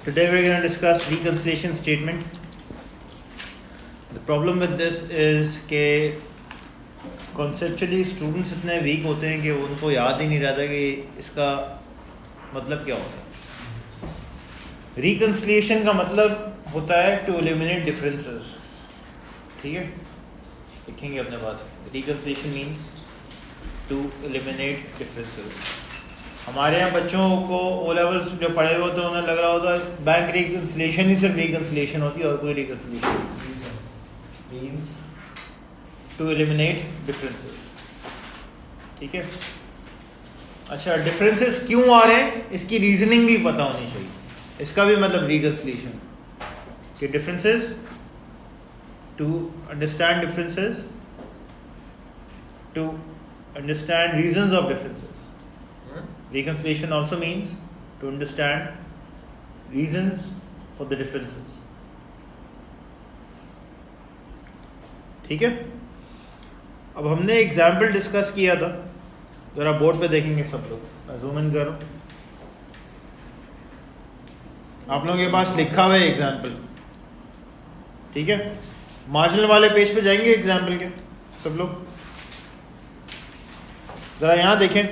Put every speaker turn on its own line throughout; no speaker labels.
Today we're going to discuss reconciliation statement. The problem with this is कि conceptually students इतने weak होते हैं कि उनको याद ही नहीं रहता कि इसका मतलब क्या होता है. Reconciliation का मतलब होता है to eliminate differences. ठीक है, लिखेंगे अपने पास. Reconciliation means to eliminate differences. हमारे यहाँ बच्चों को ओ लेवल्स जो पढ़े हुए होते हैं उन्हें लग रहा होता है बैंक रिकन्सिलिएशन ही सिर्फ रिकन्सिलिएशन होती है और कोई रिकन्सिलिएशन टू एलिमिनेट डिफरेंसेस. ठीक है, अच्छा डिफरेंसेस क्यों आ रहे हैं इसकी रीजनिंग भी पता होनी चाहिए. इसका भी मतलब रिकन्सिलिएशन कि differences, to understand differences, to understand reasons of differences. Reconciliation also means to understand reasons for the differences. ठीक है, अब हमने एग्जाम्पल डिस्कस किया था, जरा बोर्ड पे देखेंगे सब लोग. मैं जूम इन करूं, आप लोगों के पास लिखा हुआ है एग्जाम्पल. ठीक है, मार्जिनल वाले पेज पे जाएंगे एग्जाम्पल के सब लोग. जरा यहाँ देखें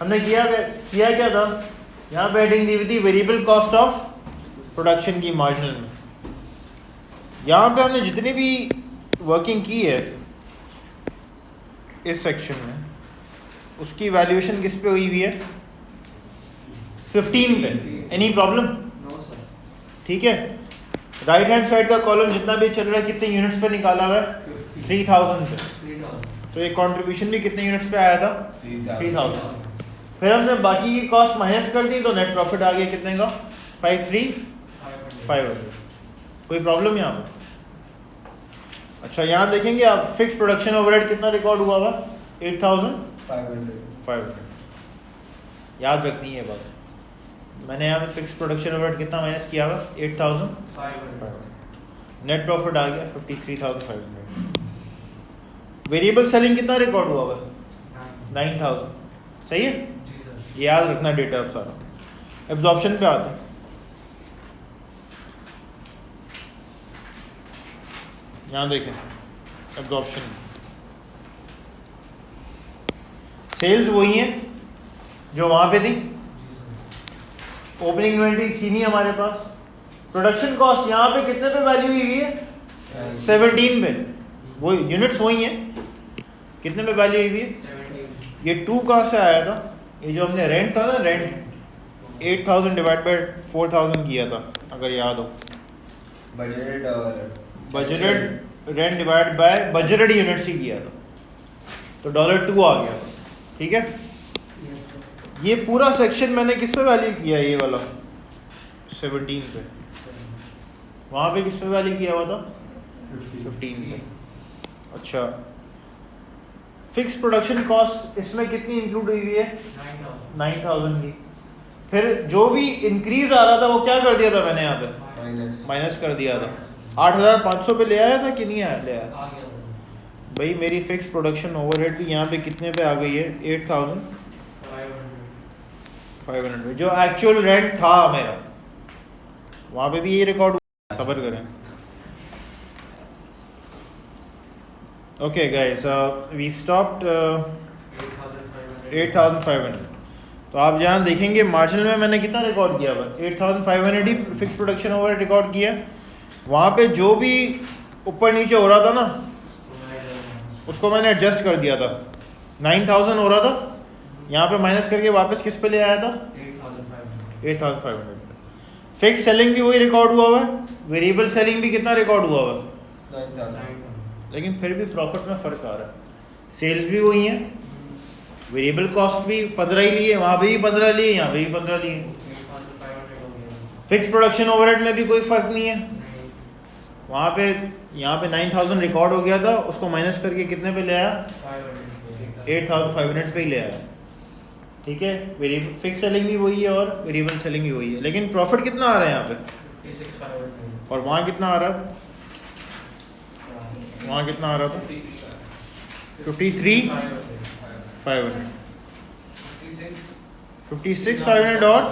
हमने किया क्या था. यहाँ पे हेडिंग दी हुई थी वेरिएबल कॉस्ट ऑफ प्रोडक्शन की मार्जिनल में. यहाँ पे हमने जितनी भी वर्किंग की है इस सेक्शन में उसकी वैल्यूएशन किस पे हुई हुई है? 15 पे. Any problem?
No sir.
ठीक है, राइट हैंड साइड का कॉलम जितना भी चल रहा है कितने यूनिट्स पे निकाला हुआ है? 3000 पे. तो ये कंट्रीब्यूशन भी कितने यूनिट्स पे आया था? 3000. फिर हमने बाकी की कॉस्ट माइनस कर दी तो नेट प्रॉफिट आ गया कितने का? 53,500. कोई प्रॉब्लम यहाँ पर? अच्छा यहाँ देखेंगे आप फिक्स प्रोडक्शन ओवरहेड कितना रिकॉर्ड हुआ हुआ? 8,500. याद रखनी है बात. मैंने यहाँ पे फिक्स प्रोडक्शन ओवरहेड कितना माइनस किया हुआ? 8,500. नेट प्रॉफिट आ गया 53,500. वेरिएबल सेलिंग कितना रिकॉर्ड हुआ हुआ? 9,000. सही है, ये याद रखना डेटा अब सारा. एब्जॉर्प्शन पे आते हैं. यहाँ देखें एब्जॉर्प्शन. सेल्स वही है जो वहाँ पे थी. ओपनिंग इन्वेंटरी थी नहीं हमारे पास. प्रोडक्शन कॉस्ट यहाँ पे कितने पे वैल्यू हुई है? 17 पे. वो यूनिट्स वही हैं. कितने पे वैल्यू हुई है? ये 2 कहाँ से आया था? ये जो हमने रेंट था ना, रेंट 8,000 डिवाइड बाय 4,000 किया था अगर याद हो. Budgeted rent divide by budgeted units ही किया था तो $2 आ गया. ठीक है, ये पूरा सेक्शन मैंने किस पे वैल्यू किया? ये वाला 17 पे. वहाँ पे किस पे वैल्यू किया हुआ था? 15 पे. अच्छा, फिक्स प्रोडक्शन कॉस्ट इसमें कितनी इंक्लूड हुई है? 9,000 की. फिर जो भी इंक्रीज आ रहा था वो क्या कर दिया था मैंने यहाँ पे? माइनस कर दिया था. 8,500 पे ले आया था कि नहीं आया? ले आया. भाई मेरी फिक्स प्रोडक्शन ओवरहेड भी यहाँ पे कितने पे आ गई है? 8,500. जो एक्चुअल रेंट था मेरा वहाँ पे भी ये रिकॉर्ड हुआ. सबर करें. Okay guys, we stopped 8,500. तो आप जहाँ देखेंगे मार्जिनल में मैंने कितना रिकॉर्ड किया हुआ? 8,500 ही फिक्स प्रोडक्शन ओवर रिकॉर्ड किया. वहाँ पे जो भी ऊपर नीचे हो रहा था ना उसको मैंने एडजस्ट कर दिया था. 9,000 हो रहा था, यहाँ पे माइनस करके वापस किस पे ले आया था? 8,500. फिक्स सेलिंग भी वही रिकॉर्ड हुआ हुआ है. वेरिएबल सेलिंग भी कितना रिकॉर्ड हुआ हुआ है? 9,000. लेकिन फिर भी प्रॉफिट में फ़र्क आ रहा है. सेल्स भी वही है, वेरिएबल कॉस्ट भी 15 ही लिए, वहाँ पे भी 15 लिए, यहाँ पे भी 15 लिए. फिक्स प्रोडक्शन ओवरहेड में भी कोई फ़र्क नहीं है. वहाँ पे यहाँ पे 9,000 रिकॉर्ड हो गया था, उसको माइनस करके कितने पे ले आया? 8,500 पे ही ले आया. ठीक है, वेरिएबल फिक्स सेलिंग भी वही है और वेरिएबल सेलिंग भी वही है. लेकिन प्रॉफिट कितना आ रहा है यहाँ पे? 56,500. और वहाँ कितना आ रहा था? वहाँ कितना आ रहा था? 53,500. 56,500 और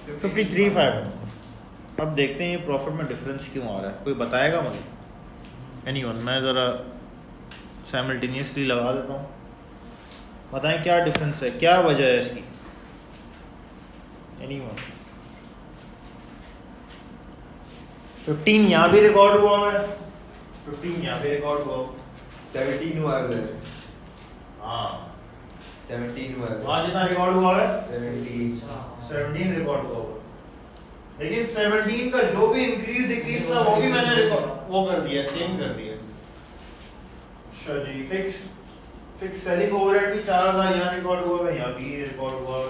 53,500। अब देखते हैं ये प्रॉफिट में डिफरेंस क्यों आ रहा है, कोई बताएगा मुझे? एनीवन, मैं ज़रा साइमल्टेनियसली लगा देता हूँ, बताएं क्या डिफरेंस है, क्या वजह है इसकी? एनीवन 15 यहाँ भी रिकॉर्ड हुआ है, 15 यहाँ भी रिकॉर्ड हुआ,
17 हुआ है।
हाँ
17 हुआ है।
वहाँ जितना रिकॉर्ड हुआ है
17
रिकॉर्ड हुआ होगा, लेकिन 17 का जो भी इंक्रीज डिक्रीज था वो भी मैंने रिकॉर्ड वो कर दिया, सेम कर दिया। अच्छा जी, फिक्स सेलिंग ओवरहेड भी 4,000 यहाँ रिकॉर्ड हुआ है, यहाँ भी रिकॉर्ड हुआ है।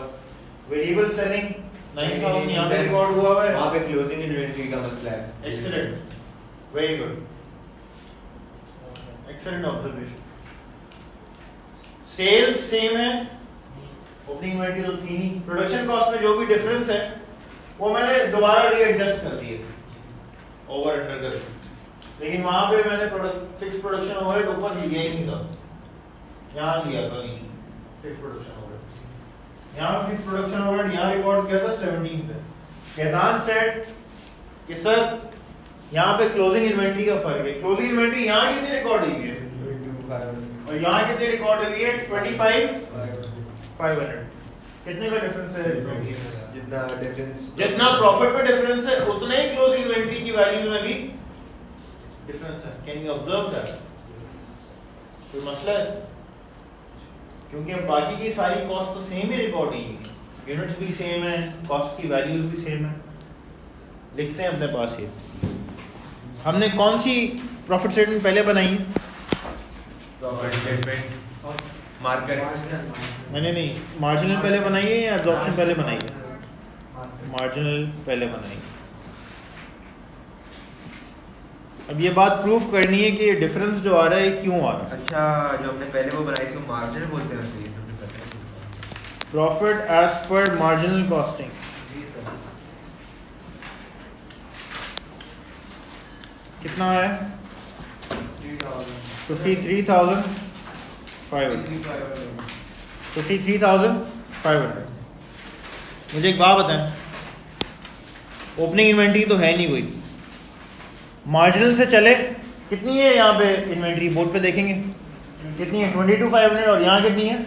वेरिएबल सेलिंग 9,000 यहाँ पे रिकॉर्ड हुआ है,
वहाँ पे क्लोजिंग इन्वेंटरी का मसला है।
Excellent, very good, excellent observation. Sales same है, ओपनिंग इन्वेंटरी तो थी नहीं, प्रोडक्शन कॉस्ट में जो भी डिफरेंस है वो मैंने दोबारा रीएडजस्ट कर दिए ओवर अंडर करके, लेकिन वहां पे मैंने फिक्स प्रोडक्शन ओवरहेड ऊपर लिया ही नहीं था, यहाँ लिया था नीचे फिक्स प्रोडक्शन ओवरहेड, यहाँ फिक्स प्रोडक्शन ओवरहेड यहाँ रिकॉर्ड किया था 17 पे। फैजान सेड कि सर यहाँ पे क्लोजिंग इन्वेंटरी का फर्क है, क्लोजिंग इन्वेंटरी यहाँ कितनी रिकॉर्ड हुई है और यहाँ कितनी रिकॉर्ड हुई है 25,500, कितने का डिफरेंस है?
जितना डिफरेंस,
जितना प्रॉफिट में डिफरेंस है उतना ही क्लोजिंग इन्वेंटरी की वैल्यूज में भी डिफरेंस है। Can you observe that? कोई मसला है इसमें? क्योंकि अब बाकी की सारी कॉस्ट तो सेम ही रिकॉर्ड हुई है, यूनिट्स भी सेम है, कॉस्ट की वैल्यूज भी सेम है। लिखते हैं अपने पास ये, हमने कौन सी प्रॉफिट स्टेटमेंट पहले बनाई है?
प्रॉफिट स्टेटमेंट मार्केट,
मैंने नहीं, मार्जिनल पहले बनाई है या एब्जॉर्प्शन पहले बनाई है? मार्जिनल पहले बनाई। अब ये बात प्रूफ करनी है कि ये डिफरेंस जो आ रहा है क्यों आ रहा है।
अच्छा, जो हमने पहले वो बनाई थी मार्जिन बोलते हैं उसे,
profit as per marginal costing. कितना है? 53,500, 53,500। मुझे एक बात बताएं, ओपनिंग इन्वेंटरी तो है नहीं कोई, मार्जिनल से चले कितनी है यहाँ पे इन्वेंटरी? बोर्ड पे देखेंगे कितनी है, 22,500, और यहाँ कितनी है?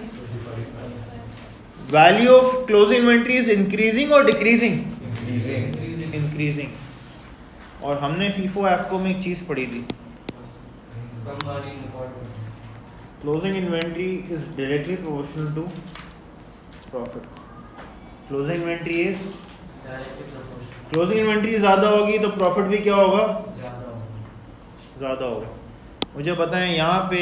Value of closing inventory is increasing और डिक्रीजिंग? इंक्रीजिंग। और हमने फीफो एफको में एक चीज़ पढ़ी थी, closing inventory is directly proportional to profit. Closing inventory is, closing inventory ज़्यादा होगी तो प्रॉफिट भी क्या होगा? ज़्यादा होगा। मुझे बताएं यहाँ पे,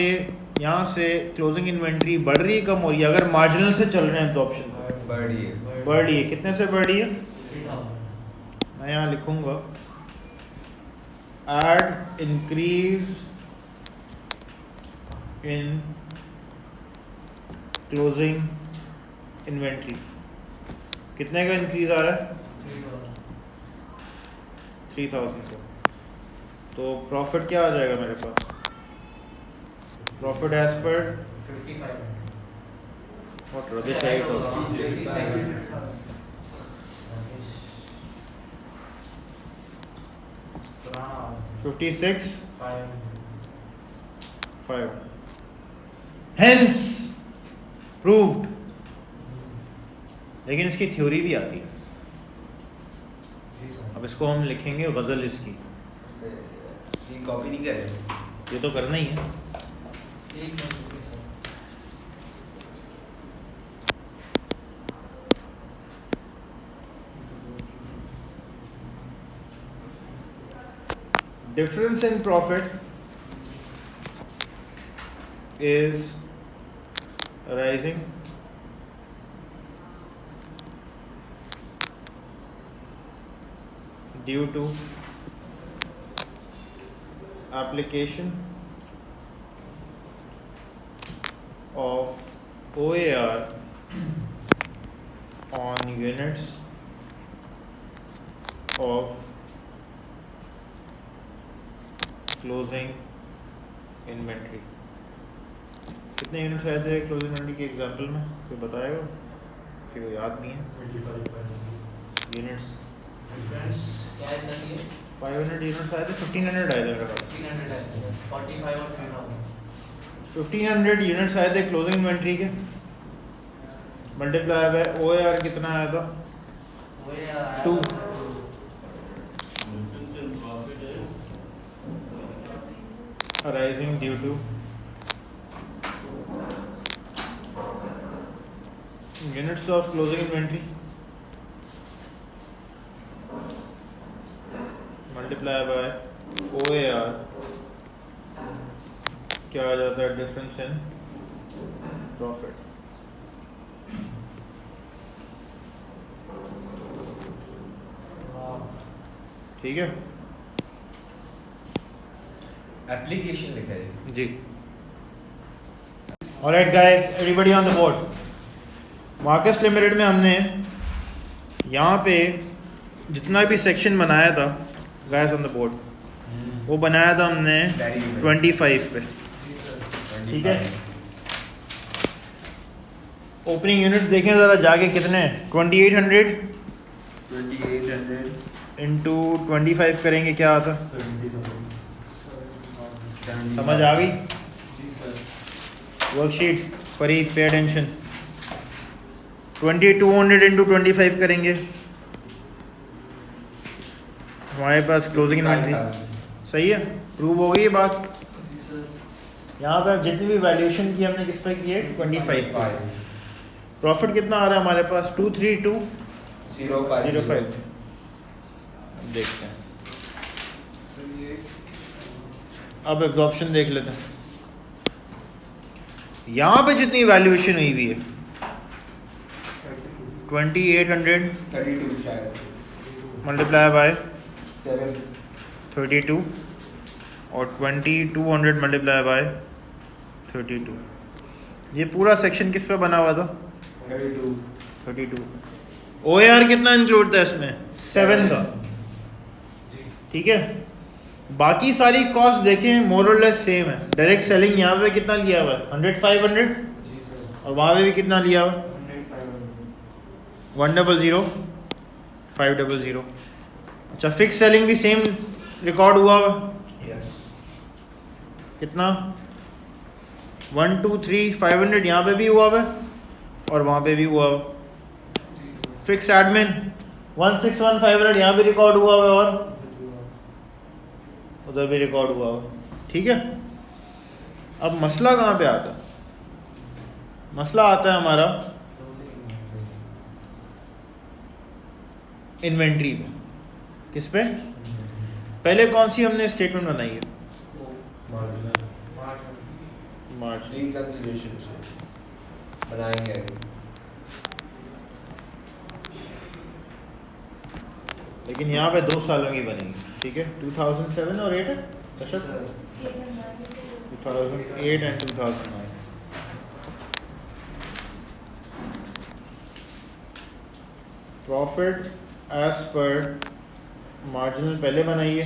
यहाँ से क्लोजिंग इन्वेंटरी बढ़ रही है कम हो रही है? अगर मार्जिनल से चल रहे हैं तो ऑप्शन
बढ़ रही है।
बढ़ रही है, कितने से बढ़ रही है? मैं यहाँ लिखूंगा add increase in closing inventory. कितने का इंक्रीज आ रहा है? 3,000 का। तो प्रॉफिट क्या आ जाएगा मेरे पास? प्रॉफिट एज पर
55
व्हाट रदिश है तो 56,500। Hence proved। लेकिन इसकी थ्योरी भी आती है, अब इसको हम लिखेंगे गजल इसकी,
ये कॉपी नहीं कर रहे,
ये तो करना ही है। Difference in profit is arising due to application of OAR on units of closing inventory. कितने यूनिट्स आए थे क्लोजिंग इन्वेंटरी के एग्जांपल में, कोई बताएगा? किसी को याद नहीं है? यूनिट्स
डिफरेंस क्या है सर ये
500 यूनिट्स आए थे 1500 आए थे मेरे पास
1500 है 45 और 3000
1500 यूनिट्स आए थे क्लोजिंग इन्वेंट्री के मल्टीप्लाई बाय OAR कितना आया था
वो ये आया
2 arising due to units of closing inventory multiply by OAR क्या आ जाता है डिफरेंस इन प्रॉफिट ठीक है
एप्लीकेशन लिखा है
जी alright guys everybody on the board Marcus limited में हमने यहाँ पे जितना भी सेक्शन बनाया था गाइस ऑन द बोर्ड वो बनाया था हमने 25 पे ठीक है ओपनिंग यूनिट्स देखें ज़रा जाके कितने 2800 इंटू 25 करेंगे क्या आता समझ आ गई worksheet Farid pay attention 2200 into 25 करेंगे हमारे पास क्लोजिंग इन्वेंटरी सही है प्रूव हो गई ये बात यहाँ पे जितनी भी वैल्यूएशन की हमने किस पे की है 25 प्रॉफिट कितना आ रहा है हमारे पास 23205 देखते हैं अब एब्जॉर्प्शन देख लेते हैं यहाँ पे जितनी वैल्यूएशन हुई हुई है 2800
32 शायद
मल्टीप्लाई बाय
7
32 और 2200 मल्टीप्लाई बाय 32 ये पूरा सेक्शन किस पे बना हुआ था 32 OAR कितना इंक्लूड था इसमें 7 का ठीक है बाकी सारी कॉस्ट देखें मोर और लेस सेम है डायरेक्ट सेलिंग यहाँ पे कितना लिया हुआ है 100 500 और वहाँ पे भी कितना लिया हुआ 100 500 अच्छा फिक्स सेलिंग भी सेम रिकॉर्ड हुआ हुआ कितना 1 2 3 500 यहाँ पे भी हुआ हुआ और वहाँ पे भी हुआ हुआ फिक्स एडमिन 161500 यहाँ भी रिकॉर्ड हुआ हुआ और उधर भी रिकॉर्ड हुआ हुआ ठीक है अब मसला कहाँ पे आता है मसला आता है हमारा इन्वेंट्री में किस पे पहले कौन सी हमने स्टेटमेंट बनाई है मार्च
रिकंसिलिएशन बनाएंगे
लेकिन यहाँ पे 2 सालों की बनेगी ठीक है 2007 और 8 है 2008 and 2009 profit as per marginal पहले बनाई है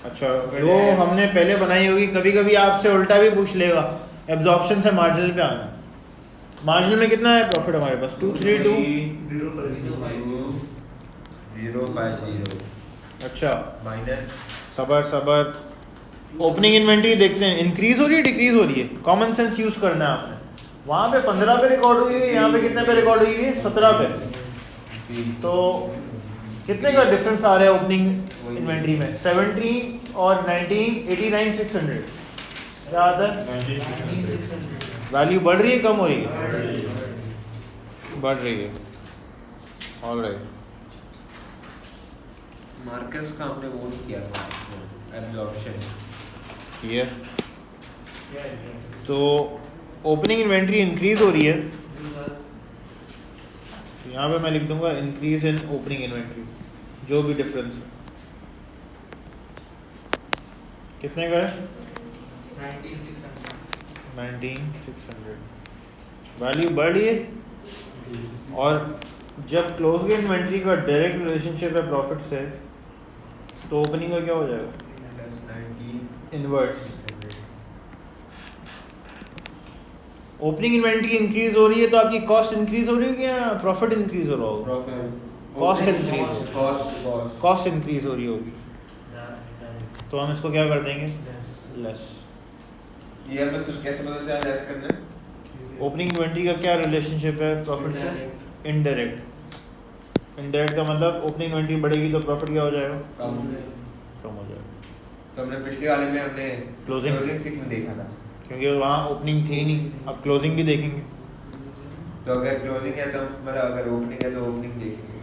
अच्छा जो हमने पहले बनाई होगी कभी कभी आपसे उल्टा भी पूछ लेगा एब्जॉर्प्शन से मार्जिनल पे आना मार्जिनल में कितना है प्रॉफिट हमारे पास
232,050
अच्छा
माइनस
सबर ओपनिंग इन्वेंट्री देखते हैं इंक्रीज हो रही है डिक्रीज हो रही है कॉमन सेंस यूज करना है आपने वहाँ पे 15 पे रिकॉर्ड हुई है यहाँ पे कितने पे रिकॉर्ड हुई है 17 पे तो कितने का डिफरेंस आ रहा है ओपनिंग इन्वेंट्री में 17 और 19 89,600 क्या आता है वैल्यू बढ़ रही है कम हो रही है बढ़ रही है ऑलराइट
मार्कस का हमने वो नहीं किया था एब्जॉर्प्शन
ये तो ओपनिंग इन्वेंट्री इंक्रीज हो रही है तो यहाँ पे मैं लिख दूंगा इंक्रीज इन ओपनिंग इन्वेंट्री जो भी डिफरेंस है कितने का है 19,600 वैल्यू बढ़ रही है और जब क्लोज इन्वेंट्री का डायरेक्ट रिलेशनशिप है प्रॉफिट से तो ओपनिंग का क्या हो जाएगा इनवर्स ओपनिंग इन्वेंट्री इंक्रीज हो रही है तो आपकी कॉस्ट इंक्रीज हो रही होगी या प्रॉफिट इंक्रीज हो रहा होगा? कॉस्ट इंक्रीज, कॉस्ट इंक्रीज हो रही होगी, तो हम इसको क्या कर देंगे? लेस।
ये हमें सर कैसे पता चला लेस करना है?
ओपनिंग इन्वेंट्री का क्या रिलेशनशिप है प्रॉफिट से? इनडायरेक्ट। इनडायरेक्ट का मतलब ओपनिंग इन्वेंट्री बढ़ेगी तो प्रॉफिट क्या हो जाएगा?
कम
कम हो जाएगा।
तो हमने पिछले वाले में हमने
Closing
सीख में देखा था।
क्योंकि वहाँ ओपनिंग थी नहीं, अब क्लोजिंग भी देखेंगे।
तो अगर क्लोजिंग है तो मतलब अगर ओपनिंग है तो ओपनिंग देखेंगे,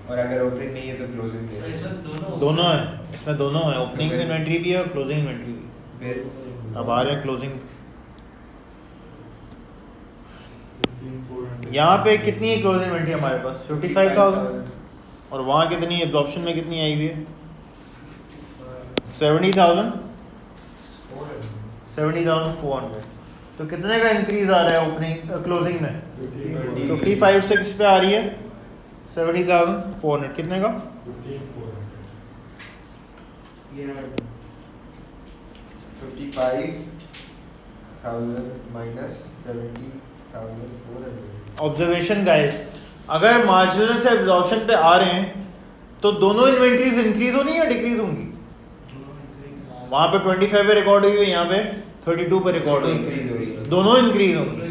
और अगर ओपनिंग नहीं है तो क्लोजिंग देखेंगे।
दोनों है, इसमें दोनों है, ओपनिंग इन्वेंट्री भी है और क्लोजिंग इन्वेंट्री भी।
फिर
अब आ रहे हैं क्लोजिंग। यहाँ पे कितनी है क्लोजिंग इन्वेंट्री हमारे पास? 55,000। और वहाँ कितनी एब्जॉर्प्शन में कितनी आई हुई है? 70,400। तो कितने का इंक्रीज आ रहा है ओपनिंग क्लोजिंग में? 55 से किस पे आ रही है? 70,400। कितने का?
55,000 माइनस 70,400।
ऑब्जर्वेशन गाइस, अगर मार्जिनल से एब्जॉर्प्शन पे आ रहे हैं तो दोनों इन्वेंट्रीज इंक्रीज होनी या डिक्रीज होंगी? वहाँ पे 25 पे रिकॉर्ड हुई है, यहाँ पे 32 पे रिकॉर्ड हुई है, दोनों इंक्रीज होंगी।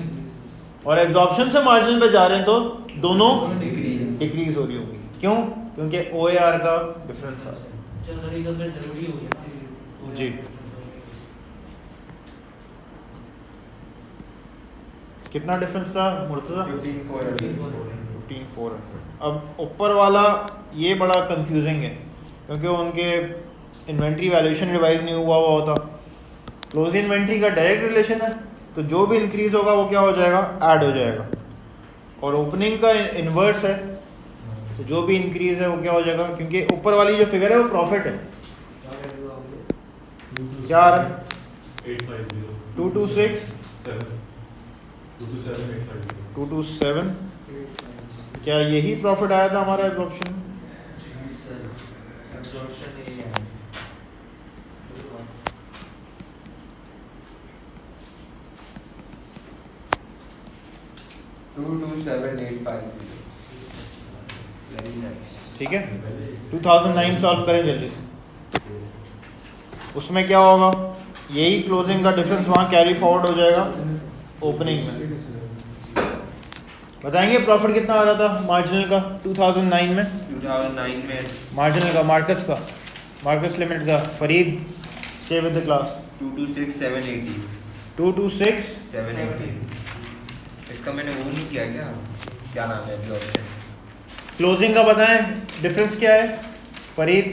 और एब्जॉर्प्शन से मार्जिन पे जा रहे हैं तो दोनों डिक्रीज हो रही होंगी। क्यों? क्योंकि OAR का डिफरेंस है। जी कितना डिफरेंस था मुर्तज़ा? 15,400। अब ऊपर वाला ये बड़ा कंफ्यूजिंग है क्योंकि उनके इन्वेंट्री वैल्यूएशन रिवाइज नहीं हुआ होता। क्लोजिंग इन्वेंट्री का डायरेक्ट रिलेशन है, तो जो भी इंक्रीज होगा वो क्या हो जाएगा? ऐड हो जाएगा। और ओपनिंग का इन्वर्स है, तो जो भी इंक्रीज है वो क्या हो जाएगा? क्योंकि ऊपर वाली जो फिगर है वो प्रॉफिट है। क्या आ रहा है? 227। क्या यही प्रॉफिट आया था हमारा एब्जॉर्प्शन? ठीक है, 2009 सॉल्व करें जल्दी से। उसमें क्या होगा? यही क्लोजिंग का डिफरेंस वहाँ कैरी फॉरवर्ड हो जाएगा ओपनिंग में। बताएंगे प्रॉफिट कितना आ रहा था मार्जिनल का 2009 में? मार्जिनल का, मार्कस लिमिट का। Farid stay with the class.
226,780। इसका मैंने वो नहीं किया क्या नाम है एब्जॉर्प्शन?
क्लोजिंग का बताएं डिफरेंस क्या है फरीद?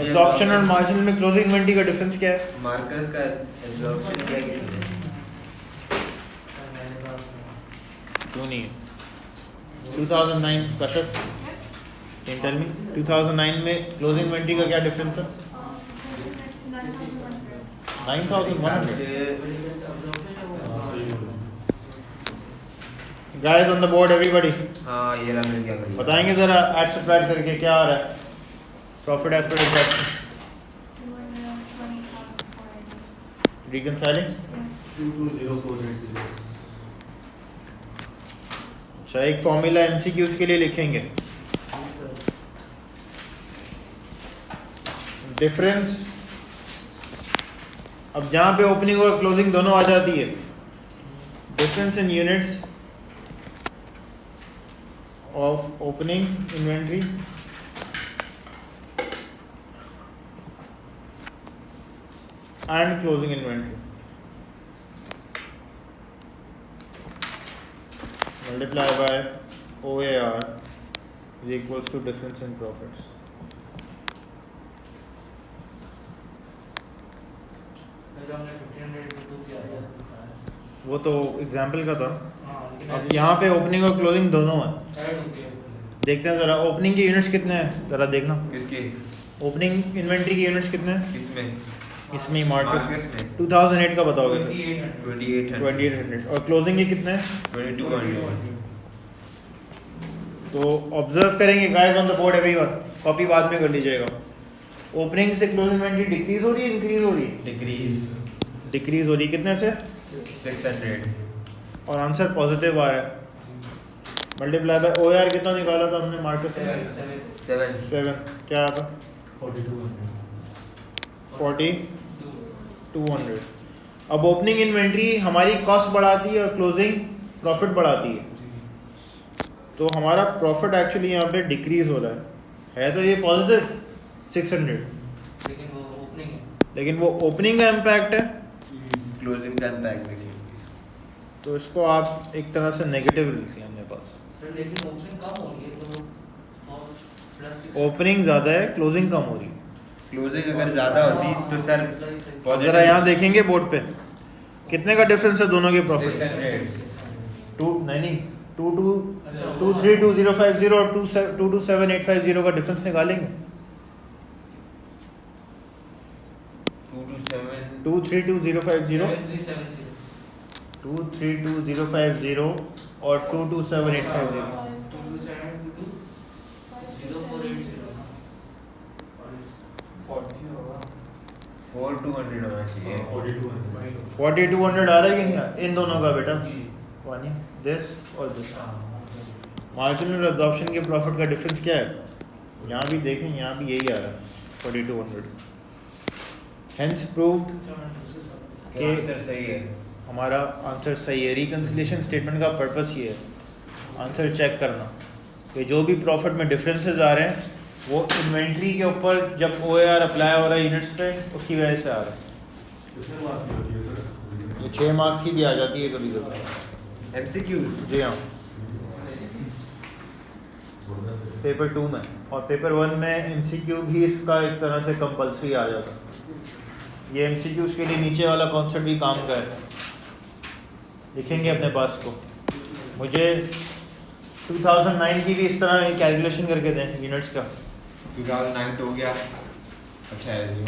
एब्जॉर्प्शन और मार्जिनल में क्लोजिंग इन्वेंट्री का डिफरेंस क्या है?
मार्कस का एब्जॉर्प्शन क्या किसी ने?
क्यों नहीं है? 2009 कशफ कैन टेल मी 2009 में क्लोजिंग इन्वेंट्री का क्या डिफरेंस है? 9,100। Guys on the board everybody.
हाँ ये रहा मिल गया।
बताएंगे जरा ऐड सब्ट्रैक्ट करके क्या आ रहा है profit as per absorption? Reconciling
220480।
अच्छा, एक फॉर्मूला MCQs के लिए लिखेंगे। डिफरेंस, अब जहाँ पे ओपनिंग और क्लोजिंग दोनों आ जाती है, difference in units of opening inventory and closing inventory multiply by OAR is equals to difference in profits. वो तो एग्जाम्पल का था। अब यहाँ पे ओपनिंग और क्लोजिंग दोनों है। देखते हैं जरा ओपनिंग के यूनिट्स कितने हैं, जरा देखना।
किसके?
ओपनिंग इन्वेंट्री के यूनिट्स कितने हैं?
किसमें?
इसमें मार्केट
में
2008 का बताओगे सर?
2800
और क्लोजिंग के कितने हैं?
2200।
तो ऑब्जर्व करेंगे guys on the board everyone, copy बाद में कर लीजिएगा। ओपनिंग से क्लोजिंग इन्वेंट्री डिक्रीज हो रही है, इंक्रीज हो रही है?
डिक्रीज
डिक्रीज हो रही है। कितने से?
600।
और आंसर पॉजिटिव आ रहा है, मल्टीप्लाई बाय ओ आर कितना निकाला था हमने मार्केट से? 7 क्या आता? 4200। अब ओपनिंग इन्वेंट्री हमारी कॉस्ट बढ़ाती है और क्लोजिंग प्रॉफिट बढ़ाती है, तो हमारा प्रॉफिट एक्चुअली यहाँ पे डिक्रीज हो रहा है तो ये पॉजिटिव 600,
लेकिन वो ओपनिंग है।
लेकिन वो ओपनिंग का इम्पैक्ट है,
क्लोजिंग का इम्पैक्ट देखिए।
तो इसको आप एक तरह से नेगेटिव लिखिए अपने पास।
सर लेकिन ओपनिंग कम हो रही है तो प्लस
ओपनिंग ज़्यादा है, क्लोजिंग कम हो रही है।
क्लोजिंग अगर ज़्यादा होती तो सर
ज़रा यहाँ देखेंगे बोर्ड पे कितने का डिफरेंस है दोनों के प्रॉफिट? 232,050 और 227,850 का डिफरेंस निकालेंगे। 232,050 232,050 और 227,850।
4200 होना चाहिए।
4200 आ रहा है कि नहीं? इन दोनों का बेटा वानी दिस और दिस मार्जिनल एब्जॉर्प्शन के प्रॉफिट का डिफरेंस क्या है? यहाँ भी देखें, यहाँ भी यही आ रहा है 4200। हेंस प्रूव्ड कि
आंसर सही है।
हमारा आंसर सही है। रिकंसिलिएशन स्टेटमेंट का पर्पस ये है आंसर चेक करना कि जो भी प्रॉफिट में डिफरेंसेस आ रहे हैं वो इन्वेंट्री के ऊपर जब OAR अप्लाई हो रहा है यूनिट्स पे उसकी वजह से आ रहा है। ये 6 मार्क्स की भी आ जाती है कभी कभी।
MCQ
जी हाँ, पेपर 2 में और पेपर 1 में MCQ भी इसका एक तरह से कंपलसरी आ जाता है। ये MCQs के लिए नीचे वाला कॉन्सेप्ट भी काम का है, लिखेंगे अपने पास को। मुझे 2009 की भी इस तरह कैलकुलेशन करके दें यूनिट्स का।
2009 तो हो गया। अच्छा है जी।